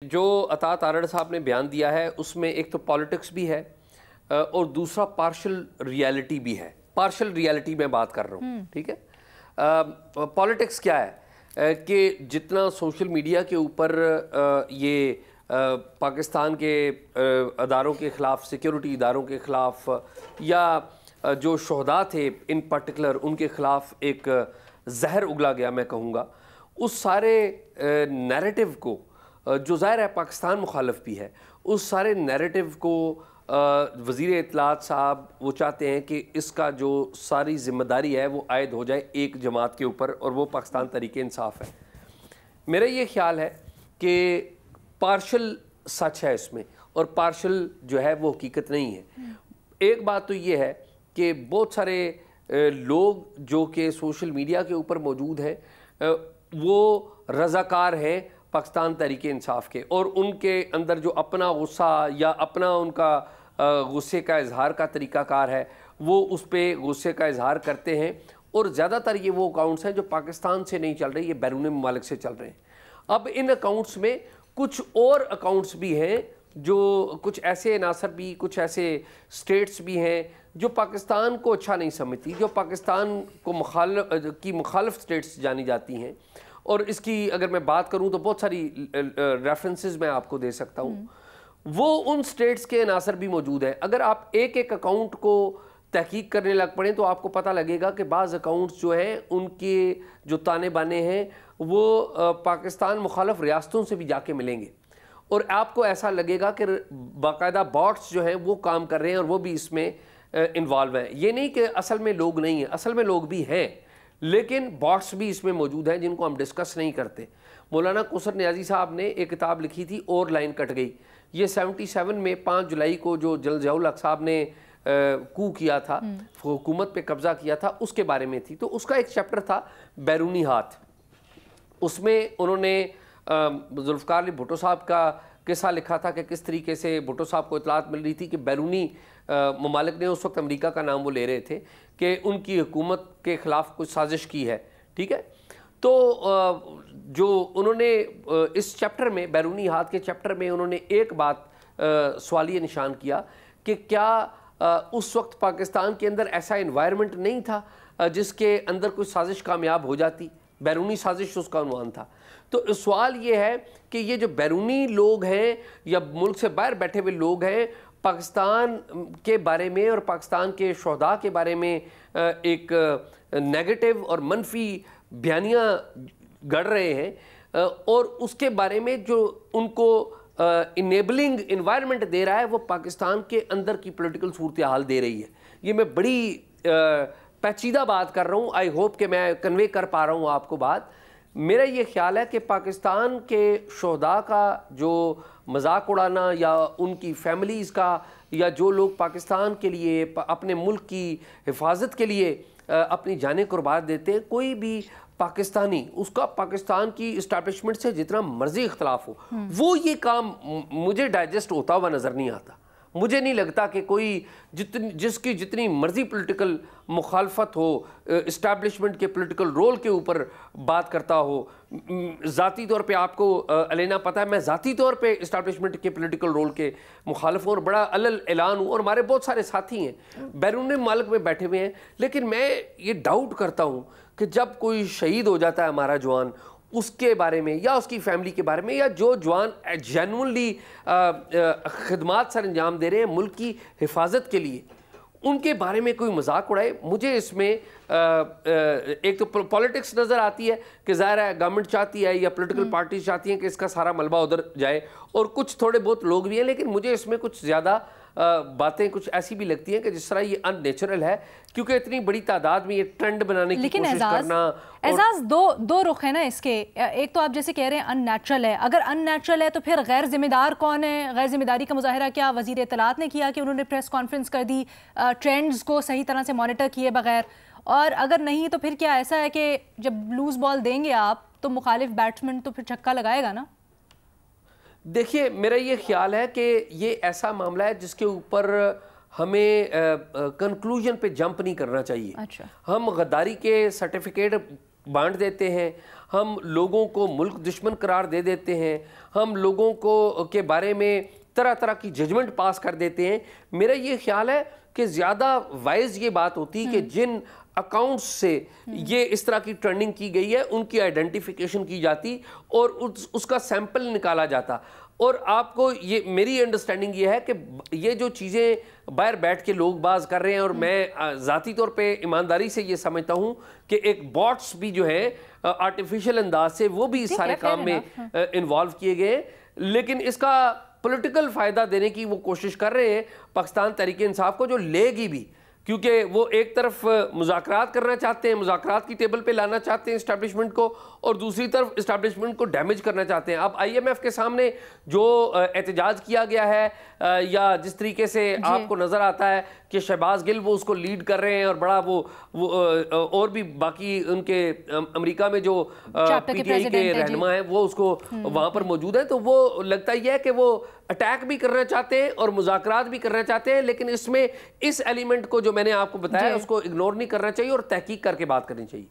जो अता तारड़ साहब ने बयान दिया है उसमें एक तो पॉलिटिक्स भी है और दूसरा पार्शल रियलिटी भी है। पार्शल रियलिटी में बात कर रहा हूँ, ठीक है। पॉलिटिक्स क्या है कि जितना सोशल मीडिया के ऊपर ये पाकिस्तान के अदारों के ख़िलाफ़, सिक्योरिटी इदारों के ख़िलाफ़ या जो शहदा थे इन पर्टिकुलर, उनके ख़िलाफ़ एक जहर उगला गया, मैं कहूँगा, उस सारे नैरेटिव को जो ज़ाहिर है पाकिस्तान मुखालिफ भी है, उस सारे नैरेटिव को वज़ीर इत्तलात साहब वो चाहते हैं कि इसका जो सारी ज़िम्मेदारी है वो आयद हो जाए एक जमात के ऊपर, और वो पाकिस्तान तहरीक इंसाफ है। मेरा ये ख्याल है कि पार्शल सच है इसमें और पार्शल जो है वो हकीकत नहीं है। एक बात तो ये है कि बहुत सारे लोग जो कि सोशल मीडिया के ऊपर मौजूद हैं वो रज़ाकार हैं पाकिस्तान तहरीक इंसाफ के, और उनके अंदर जो अपना गुस्सा या अपना उनका गुस्से का इजहार का तरीक़ाकार है वो उस पर गुस्से का इजहार करते हैं। और ज़्यादातर ये वो अकाउंट्स हैं जो पाकिस्तान से नहीं चल रहे, ये बैरून ममालिक से चल रहे हैं। अब इन अकाउंट्स में कुछ और अकाउंट्स भी हैं, जो कुछ ऐसे अनासर भी, कुछ ऐसे स्टेट्स भी हैं जो पाकिस्तान को अच्छा नहीं समझती, जो पाकिस्तान को मुखालिफ स्टेट्स जानी जाती हैं। और इसकी अगर मैं बात करूं तो बहुत सारी रेफरेंसेस मैं आपको दे सकता हूं। वो उन स्टेट्स के अनासर भी मौजूद हैं। अगर आप एक एक अकाउंट को तहकीक करने लग पड़े तो आपको पता लगेगा कि बाज़ अकाउंट्स जो हैं उनके जो ताने बाने हैं वो पाकिस्तान मुखालिफ रियासतों से भी जाके मिलेंगे, और आपको ऐसा लगेगा कि बाकायदा बॉट्स जो हैं वो काम कर रहे हैं और वो भी इसमें इन्वॉल्व हैं। ये नहीं कि असल में लोग नहीं हैं, असल में लोग भी हैं, लेकिन बॉट्स भी इसमें मौजूद हैं जिनको हम डिस्कस नहीं करते। मौलाना कौसर नियाज़ी साहब ने एक किताब लिखी थी और लाइन कट गई, ये 77 में 5 जुलाई को जो जनरल ज़ियाउल हक साहब ने कू किया था, हुकूमत पे कब्ज़ा किया था, उसके बारे में थी। तो उसका एक चैप्टर था बैरूनी हाथ। उसमें उन्होंने जुल्फ़िकार अली भुट्टो साहब का किस्सा लिखा था कि किस तरीके से भुट्टो साहब को इतलात मिल रही थी कि बैरूनी ममालिक ने, उस वक्त अमेरिका का नाम वो ले रहे थे, कि उनकी हुकूमत के ख़िलाफ़ कुछ साजिश की है, ठीक है। तो जो उन्होंने इस चैप्टर में, बैरूनी हाथ के चैप्टर में, उन्होंने एक बात सवालिया निशान किया कि क्या उस वक्त पाकिस्तान के अंदर ऐसा इन्वायरमेंट नहीं था जिसके अंदर कोई साजिश कामयाब हो जाती। बैरूनी साजिश उसका उन्वान था। तो सवाल ये है कि ये जो बैरूनी लोग हैं या मुल्क से बाहर बैठे हुए लोग हैं, पाकिस्तान के बारे में और पाकिस्तान के शहदा के बारे में एक नेगेटिव और मनफी बयानियाँ गढ़ रहे हैं, और उसके बारे में जो उनको इनेबलिंग इन्वायरमेंट दे रहा है वो पाकिस्तान के अंदर की पॉलिटिकल सूरत हाल दे रही है। ये मैं बड़ी पेचीदा बात कर रहा हूँ, आई होप कि मैं कन्वे कर पा रहा हूँ आपको बात। मेरा ये ख्याल है कि पाकिस्तान के शहदा का जो मजाक उड़ाना या उनकी फैमिलीज़ का, या जो लोग पाकिस्तान के लिए, अपने मुल्क की हिफाजत के लिए अपनी जानें कुर्बान देते हैं, कोई भी पाकिस्तानी, उसका पाकिस्तान की इस्टेब्लिशमेंट से जितना मर्जी इख्तलाफ हो, वो ये काम मुझे डाइजेस्ट होता हुआ नज़र नहीं आता। मुझे नहीं लगता कि कोई जिसकी जितनी मर्जी पॉलिटिकल मुखालफत हो, इस्टेब्लिशमेंट के पॉलिटिकल रोल के ऊपर बात करता हो। ज़ाती तौर पे आपको अलेना पता है, मैं ज़ाती तौर पे इस्टेब्लिशमेंट के पॉलिटिकल रोल के मुखालिफ हूँ और बड़ा अलल ऐलान हूँ, और हमारे बहुत सारे साथी हैं बैरून मुल्क में बैठे हुए हैं। लेकिन मैं ये डाउट करता हूँ कि जब कोई शहीद हो जाता है हमारा जवान, उसके बारे में या उसकी फैमिली के बारे में, या जो जवान जेन्युइनली खिदमात सर अंजाम दे रहे हैं मुल्क की हिफाजत के लिए, उनके बारे में कोई मजाक उड़ाए, मुझे इसमें एक तो पॉलिटिक्स नज़र आती है कि ज़ाहिर है गवर्नमेंट चाहती है या पॉलिटिकल पार्टीज चाहती हैं कि इसका सारा मलबा उधर जाए, और कुछ थोड़े बहुत लोग भी हैं। लेकिन मुझे इसमें कुछ ज़्यादा बातें कुछ ऐसी भी लगती हैं कि जिस तरह ये अननेचुरल है, क्योंकि इतनी बड़ी तादाद में ये ट्रेंड बनाने की कोशिश करना। एजाज दो रुख है ना इसके। एक तो आप जैसे कह रहे हैं अननेचुरल है, अगर अननेचुरल है तो फिर गैर जिम्मेदार कौन है? गैर जिम्मेदारी का मुजाहिरा क्या वज़ीर इत्तलात ने किया कि उन्होंने प्रेस कॉन्फ्रेंस कर दी ट्रेंड्स को सही तरह से मॉनिटर किए बगैर? और अगर नहीं तो फिर क्या ऐसा है कि जब लूज बॉल देंगे आप तो मुखालिफ बैट्समैन तो फिर छक्का लगाएगा ना? देखिए, मेरा ये ख्याल है कि ये ऐसा मामला है जिसके ऊपर हमें कंक्लूजन पे जंप नहीं करना चाहिए। अच्छा। हम गद्दारी के सर्टिफिकेट बांट देते हैं, हम लोगों को मुल्क दुश्मन करार दे देते हैं, हम लोगों को के बारे में तरह तरह की जजमेंट पास कर देते हैं। मेरा ये ख्याल है कि ज़्यादा वाइज ये बात होती है कि जिन अकाउंट्स से ये इस तरह की ट्रेंडिंग की गई है उनकी आइडेंटिफिकेशन की जाती और उसका सैंपल निकाला जाता। और आपको ये मेरी अंडरस्टैंडिंग ये है कि ये जो चीज़ें बाहर बैठ के लोग बाज कर रहे हैं, और मैं ज़ाती तौर पे ईमानदारी से ये समझता हूँ कि एक बॉट्स भी जो है आर्टिफिशियल अंदाज से वो भी इस सारे काम में इन्वॉल्व किए गए, लेकिन इसका पॉलिटिकल फ़ायदा देने की वो कोशिश कर रहे हैं पाकिस्तान तहरीक इंसाफ को, जो लेगी भी, क्योंकि वो एक तरफ मुज़ाकरात करना चाहते हैं, मुज़ाकरात की टेबल पे लाना चाहते हैं इस्टेब्लिशमेंट को, और दूसरी तरफ इस्टेब्लिशमेंट को डैमेज करना चाहते हैं। अब IMF के सामने जो एहतजाज किया गया है या जिस तरीके से आपको नज़र आता है कि शहबाज गिल वो उसको लीड कर रहे हैं और बड़ा वो और भी बाकी उनके अमेरिका में जो PTI के रहनुमा हैं वो उसको वहाँ पर मौजूद है, तो वो लगता ही है कि वो अटैक भी करना चाहते हैं और मुज़ाकरात भी करना चाहते हैं, लेकिन इसमें इस एलिमेंट को जो मैंने आपको बताया उसको इग्नोर नहीं करना चाहिए और तहकीक करके बात करनी चाहिए।